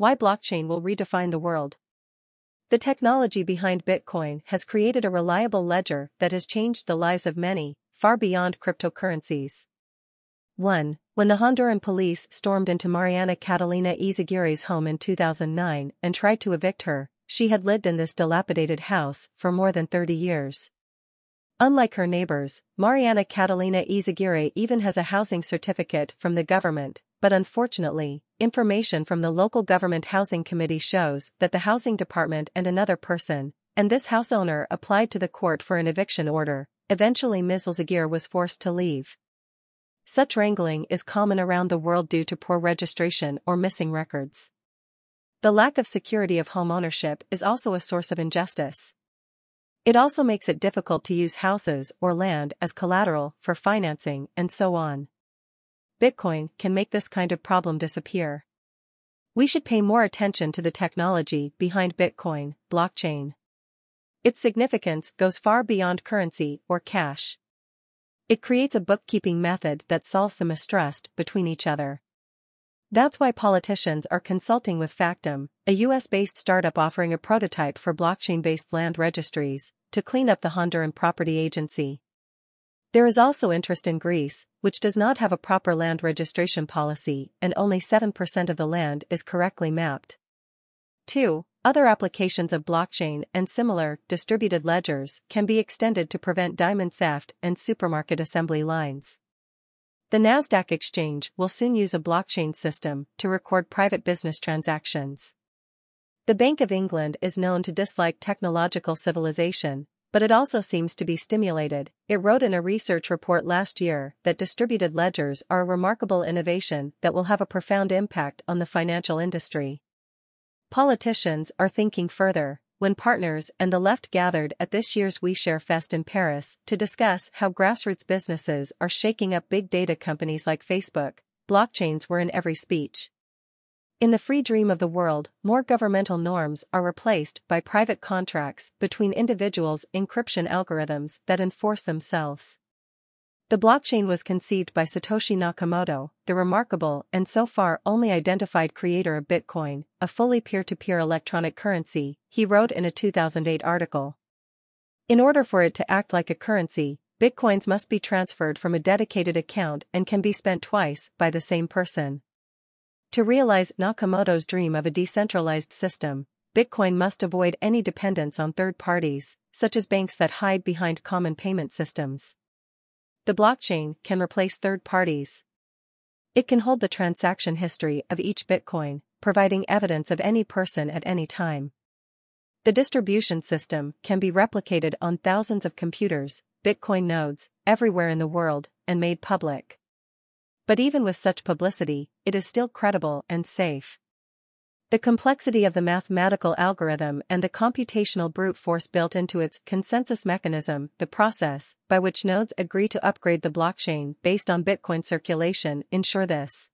why blockchain will redefine the world. The technology behind Bitcoin has created a reliable ledger that has changed the lives of many, far beyond cryptocurrencies. 1. When the Honduran police stormed into Mariana Catalina Izaguirre's home in 2009 and tried to evict her, she had lived in this dilapidated house for more than 30 years. Unlike her neighbors, Mariana Catalina Izaguirre even has a housing certificate from the government, but unfortunately, information from the local government housing committee shows that the housing department and another person, and this house owner applied to the court for an eviction order. Eventually Ms. Izaguirre was forced to leave. Such wrangling is common around the world due to poor registration or missing records. The lack of security of home ownership is also a source of injustice. It also makes it difficult to use houses or land as collateral for financing and so on. Bitcoin can make this kind of problem disappear. We should pay more attention to the technology behind Bitcoin, blockchain. Its significance goes far beyond currency or cash. It creates a bookkeeping method that solves the mistrust between each other. That's why politicians are consulting with Factum, a US-based startup offering a prototype for blockchain-based land registries, to clean up the Honduran property agency. There is also interest in Greece, which does not have a proper land registration policy and only 7% of the land is correctly mapped. 2. Other applications of blockchain and similar distributed ledgers can be extended to prevent diamond theft and supermarket assembly lines. The Nasdaq exchange will soon use a blockchain system to record private business transactions. The Bank of England is known to dislike technological civilization, but it also seems to be stimulated. It wrote in a research report last year that distributed ledgers are a remarkable innovation that will have a profound impact on the financial industry. Politicians are thinking further. When partners and the left gathered at this year's We Share Fest in Paris to discuss how grassroots businesses are shaking up big data companies like Facebook, blockchains were in every speech. In the free dream of the world, more governmental norms are replaced by private contracts between individuals, encryption algorithms that enforce themselves. The blockchain was conceived by Satoshi Nakamoto, the remarkable and so far only identified creator of Bitcoin, a fully peer-to-peer electronic currency, he wrote in a 2008 article. In order for it to act like a currency, Bitcoins must be transferred from a dedicated account and can be spent twice by the same person. To realize Nakamoto's dream of a decentralized system, Bitcoin must avoid any dependence on third parties, such as banks that hide behind common payment systems. The blockchain can replace third parties. It can hold the transaction history of each Bitcoin, providing evidence of any person at any time. The distribution system can be replicated on thousands of computers, Bitcoin nodes, everywhere in the world, and made public. But even with such publicity, it is still credible and safe. The complexity of the mathematical algorithm and the computational brute force built into its consensus mechanism, the process by which nodes agree to upgrade the blockchain based on Bitcoin circulation, ensure this.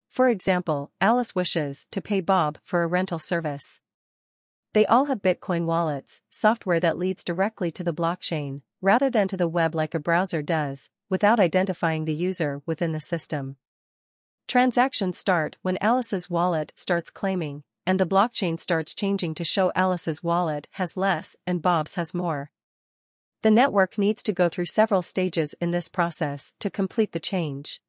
For example, Alice wishes to pay Bob for a rental service. They all have Bitcoin wallets, software that leads directly to the blockchain, rather than to the web like a browser does, without identifying the user within the system. Transactions start when Alice's wallet starts claiming, and the blockchain starts changing to show Alice's wallet has less and Bob's has more. The network needs to go through several stages in this process to complete the change.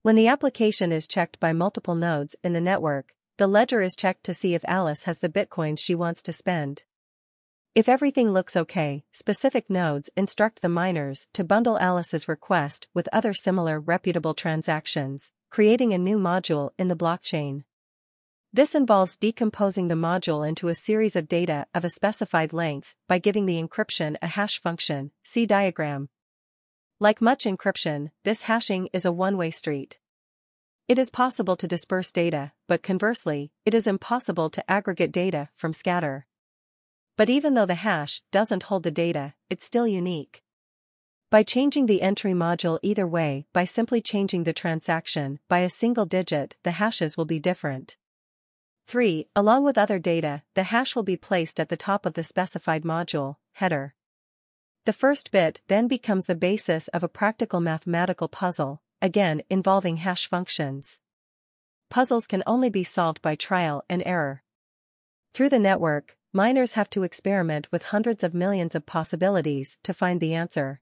When the application is checked by multiple nodes in the network, the ledger is checked to see if Alice has the Bitcoin she wants to spend. If everything looks okay, specific nodes instruct the miners to bundle Alice's request with other similar reputable transactions, creating a new module in the blockchain. This involves decomposing the module into a series of data of a specified length by giving the encryption a hash function, see diagram. Like much encryption, this hashing is a one-way street. It is possible to disperse data, but conversely, it is impossible to aggregate data from scatter. But even though the hash doesn't hold the data, it's still unique. By changing the entry module either way, by simply changing the transaction by a single digit, the hashes will be different. 3. Along with other data, the hash will be placed at the top of the specified module, header. The first bit then becomes the basis of a practical mathematical puzzle, again involving hash functions. puzzles can only be solved by trial and error. Through the network, miners have to experiment with hundreds of millions of possibilities to find the answer.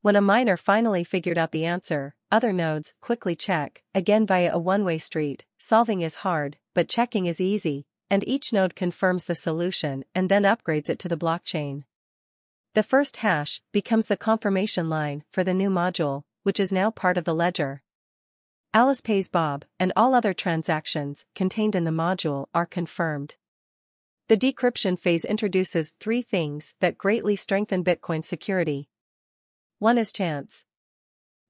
When a miner finally figured out the answer, other nodes quickly check, again via a one-way street. Solving is hard, but checking is easy, and each node confirms the solution and then upgrades it to the blockchain. The first hash becomes the confirmation line for the new module, which is now part of the ledger. Alice pays Bob, and all other transactions contained in the module are confirmed. The decryption phase introduces three things that greatly strengthen Bitcoin security. One is chance.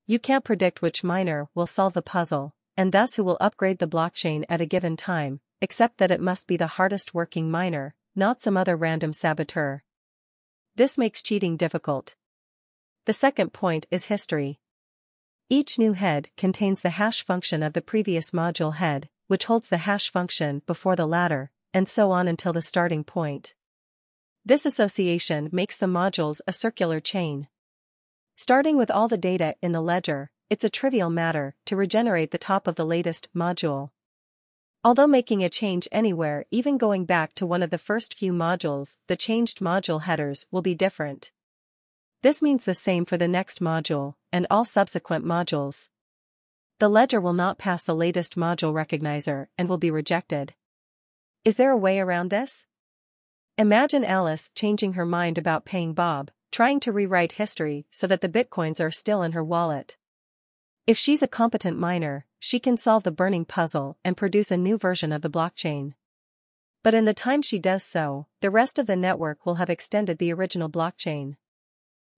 You can't predict which miner will solve the puzzle, and thus who will upgrade the blockchain at a given time, except that it must be the hardest working miner, not some other random saboteur. This makes cheating difficult. The second point is history. Each new head contains the hash function of the previous module head, which holds the hash function before the latter, and so on until the starting point. This association makes the modules a circular chain. Starting with all the data in the ledger, it's a trivial matter to regenerate the top of the latest module. Although making a change anywhere, even going back to one of the first few modules, the changed module headers will be different. This means the same for the next module, and all subsequent modules. The ledger will not pass the latest module recognizer and will be rejected. Is there a way around this? Imagine Alice changing her mind about paying Bob, trying to rewrite history so that the bitcoins are still in her wallet. If she's a competent miner, she can solve the burning puzzle and produce a new version of the blockchain. But in the time she does so, the rest of the network will have extended the original blockchain.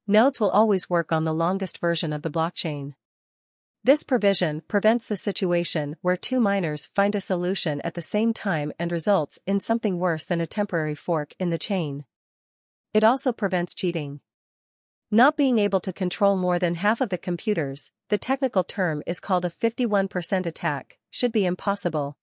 Nodes will always work on the longest version of the blockchain. This provision prevents the situation where two miners find a solution at the same time and results in something worse than a temporary fork in the chain. It also prevents cheating. Not being able to control more than half of the computers, the technical term is called a 51% attack, should be impossible.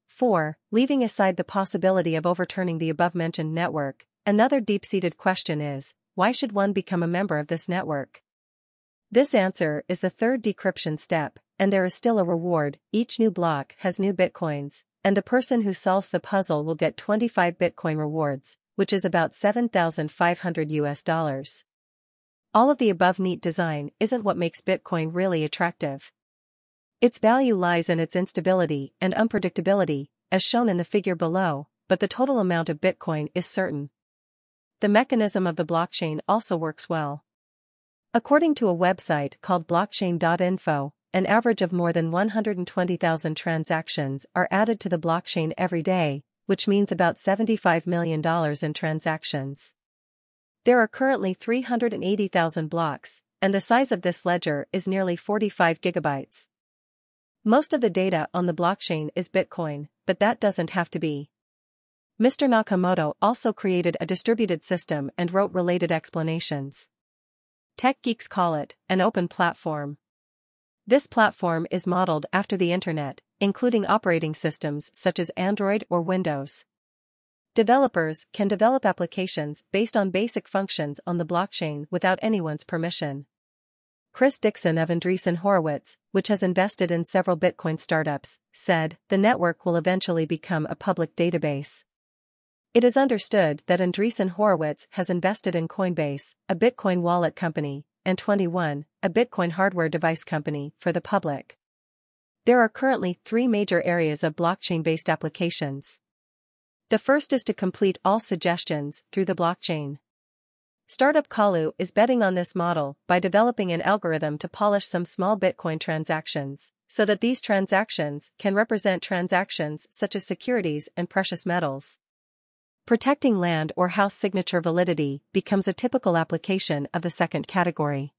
4. Leaving aside the possibility of overturning the above-mentioned network, another deep-seated question is, why should one become a member of this network? This answer is the third decryption step, and there is still a reward. Each new block has new bitcoins, and the person who solves the puzzle will get 25 bitcoin rewards, which is about $7,500 US. All of the above neat design isn't what makes Bitcoin really attractive. Its value lies in its instability and unpredictability, as shown in the figure below, but the total amount of Bitcoin is certain. The mechanism of the blockchain also works well. According to a website called blockchain.info, an average of more than 120,000 transactions are added to the blockchain every day, which means about $75 million in transactions. There are currently 380,000 blocks, and the size of this ledger is nearly 45 gigabytes. Most of the data on the blockchain is Bitcoin, but that doesn't have to be. Mr. Nakamoto also created a distributed system and wrote related explanations. Tech geeks call it an open platform. This platform is modeled after the Internet, including operating systems such as Android or Windows. Developers can develop applications based on basic functions on the blockchain without anyone's permission. Chris Dixon of Andreessen Horowitz, which has invested in several Bitcoin startups, said, "The network will eventually become a public database." It is understood that Andreessen Horowitz has invested in Coinbase, a Bitcoin wallet company, and 21, a Bitcoin hardware device company, for the public. There are currently 3 major areas of blockchain-based applications. The first is to complete all suggestions through the blockchain. Startup Kalu is betting on this model by developing an algorithm to polish some small Bitcoin transactions, so that these transactions can represent transactions such as securities and precious metals. Protecting land or house signature validity becomes a typical application of the second category.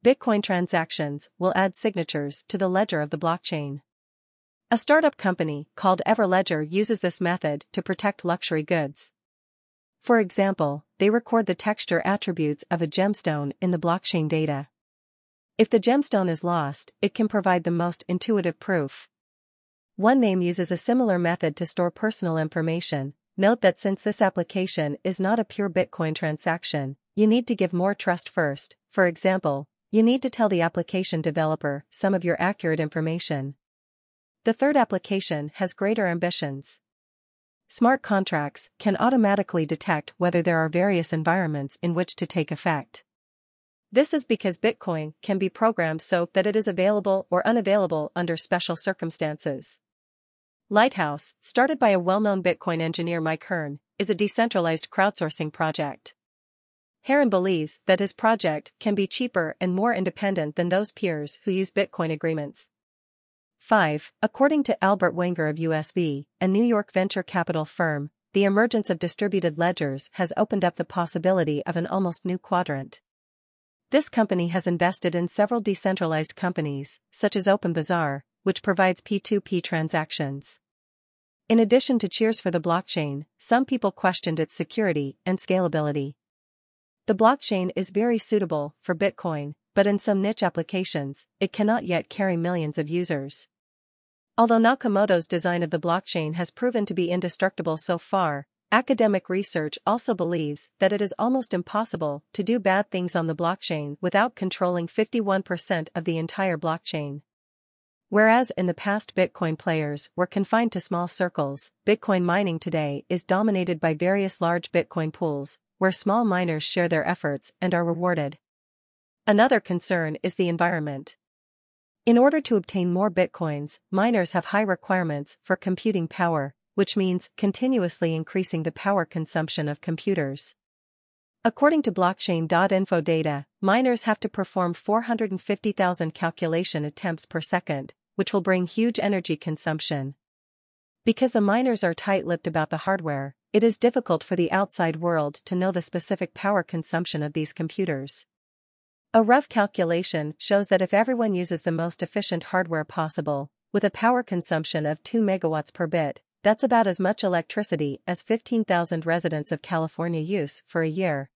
Bitcoin transactions will add signatures to the ledger of the blockchain. A startup company called Everledger uses this method to protect luxury goods. For example, they record the texture attributes of a gemstone in the blockchain data. If the gemstone is lost, it can provide the most intuitive proof. OneName uses a similar method to store personal information. Note that since this application is not a pure Bitcoin transaction, you need to give more trust first. For example, you need to tell the application developer some of your accurate information. The third application has greater ambitions. Smart contracts can automatically detect whether there are various environments in which to take effect. This is because Bitcoin can be programmed so that it is available or unavailable under special circumstances. Lighthouse, started by a well-known Bitcoin engineer Mike Hearn, is a decentralized crowdsourcing project. Hearn believes that his project can be cheaper and more independent than those peers who use Bitcoin agreements. 5. According to Albert Wenger of USV, a New York venture capital firm, the emergence of distributed ledgers has opened up the possibility of an almost new quadrant. This company has invested in several decentralized companies, such as OpenBazaar, which provides P2P transactions. In addition to cheers for the blockchain, some people questioned its security and scalability. The blockchain is very suitable for Bitcoin, but in some niche applications, it cannot yet carry millions of users. Although Nakamoto's design of the blockchain has proven to be indestructible so far, academic research also believes that it is almost impossible to do bad things on the blockchain without controlling 51% of the entire blockchain. Whereas in the past Bitcoin players were confined to small circles, Bitcoin mining today is dominated by various large Bitcoin pools, where small miners share their efforts and are rewarded. Another concern is the environment. In order to obtain more Bitcoins, miners have high requirements for computing power, which means continuously increasing the power consumption of computers. According to blockchain.info data, miners have to perform 450,000 calculation attempts per second, which will bring huge energy consumption. Because the miners are tight-lipped about the hardware, it is difficult for the outside world to know the specific power consumption of these computers. A rough calculation shows that if everyone uses the most efficient hardware possible, with a power consumption of 2 megawatts per bit, that's about as much electricity as 15,000 residents of California use for a year.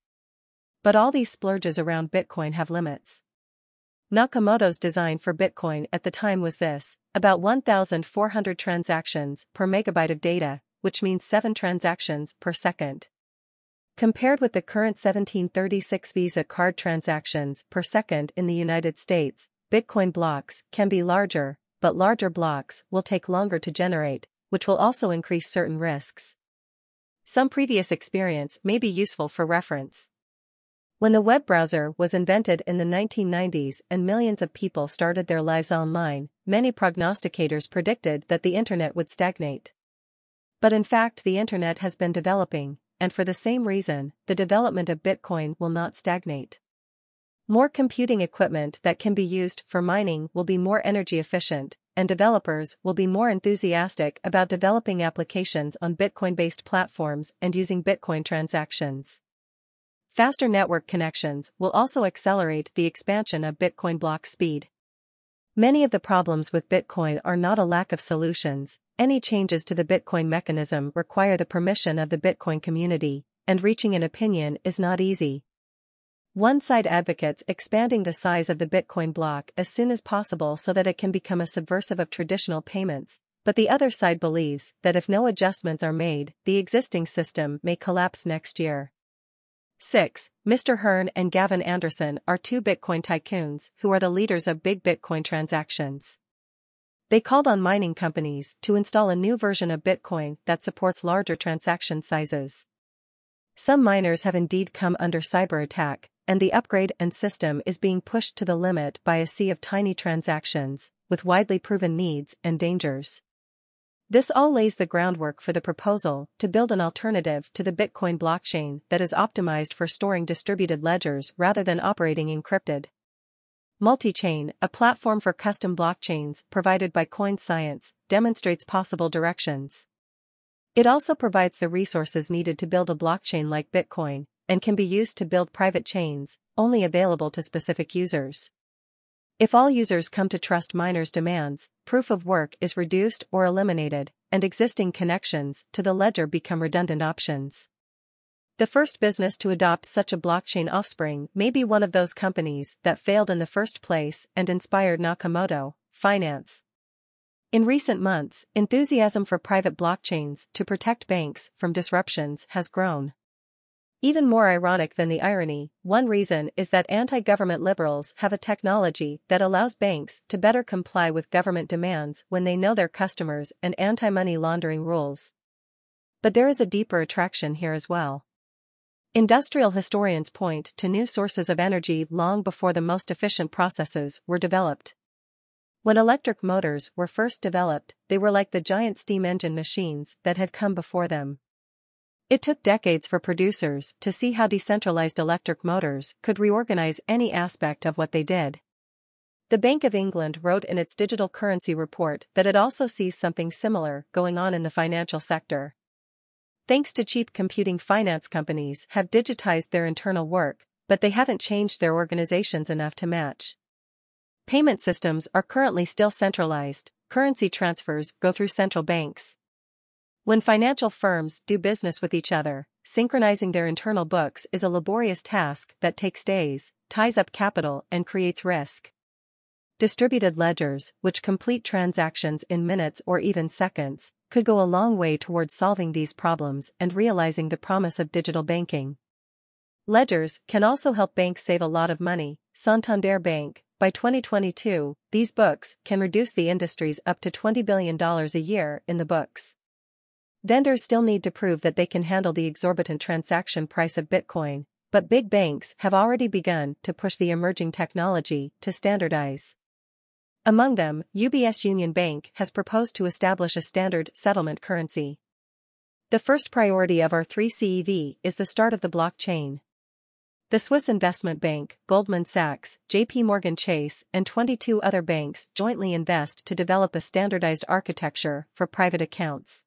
But all these splurges around Bitcoin have limits. Nakamoto's design for Bitcoin at the time was this: about 1,400 transactions per megabyte of data, which means 7 transactions per second. Compared with the current 1736 Visa card transactions per second in the United States, Bitcoin blocks can be larger, but larger blocks will take longer to generate, which will also increase certain risks. Some previous experience may be useful for reference. When the web browser was invented in the 1990s and millions of people started their lives online, many prognosticators predicted that the internet would stagnate. But in fact, the internet has been developing, and for the same reason, the development of Bitcoin will not stagnate. More computing equipment that can be used for mining will be more energy efficient, and developers will be more enthusiastic about developing applications on Bitcoin-based platforms and using Bitcoin transactions. Faster network connections will also accelerate the expansion of Bitcoin block speed. Many of the problems with Bitcoin are not a lack of solutions. Any changes to the Bitcoin mechanism require the permission of the Bitcoin community, and reaching an opinion is not easy. One side advocates expanding the size of the Bitcoin block as soon as possible so that it can become a subversive of traditional payments, but the other side believes that if no adjustments are made, the existing system may collapse next year. 6. Mr. Hearn and Gavin Anderson are two Bitcoin tycoons who are the leaders of big Bitcoin transactions. They called on mining companies to install a new version of Bitcoin that supports larger transaction sizes. Some miners have indeed come under cyber attack, and the upgrade and system is being pushed to the limit by a sea of tiny transactions, with widely proven needs and dangers. This all lays the groundwork for the proposal to build an alternative to the Bitcoin blockchain that is optimized for storing distributed ledgers rather than operating encrypted. Multi-chain, a platform for custom blockchains provided by CoinScience, demonstrates possible directions. It also provides the resources needed to build a blockchain like Bitcoin, and can be used to build private chains, only available to specific users. If all users come to trust miners' demands, proof of work is reduced or eliminated, and existing connections to the ledger become redundant options. The first business to adopt such a blockchain offspring may be one of those companies that failed in the first place and inspired Nakamoto, finance. In recent months, enthusiasm for private blockchains to protect banks from disruptions has grown. Even more ironic than the irony, one reason is that anti-government liberals have a technology that allows banks to better comply with government demands when they know their customers and anti-money laundering rules. But there is a deeper attraction here as well. Industrial historians point to new sources of energy long before the most efficient processes were developed. When electric motors were first developed, they were like the giant steam engine machines that had come before them. It took decades for producers to see how decentralized electric motors could reorganize any aspect of what they did. The Bank of England wrote in its digital currency report that it also sees something similar going on in the financial sector. Thanks to cheap computing, finance companies have digitized their internal work, but they haven't changed their organizations enough to match. Payment systems are currently still centralized, currency transfers go through central banks. When financial firms do business with each other, synchronizing their internal books is a laborious task that takes days, ties up capital, and creates risk. Distributed ledgers, which complete transactions in minutes or even seconds, could go a long way towards solving these problems and realizing the promise of digital banking. Ledgers can also help banks save a lot of money. Santander Bank, by 2022, these books can reduce the industry's up to $20 billion a year in the books. Vendors still need to prove that they can handle the exorbitant transaction price of Bitcoin, but big banks have already begun to push the emerging technology to standardize. Among them, UBS Union Bank has proposed to establish a standard settlement currency. The first priority of our 3CEV is the start of the blockchain. The Swiss investment bank, Goldman Sachs, JP Morgan Chase, and 22 other banks jointly invest to develop a standardized architecture for private accounts.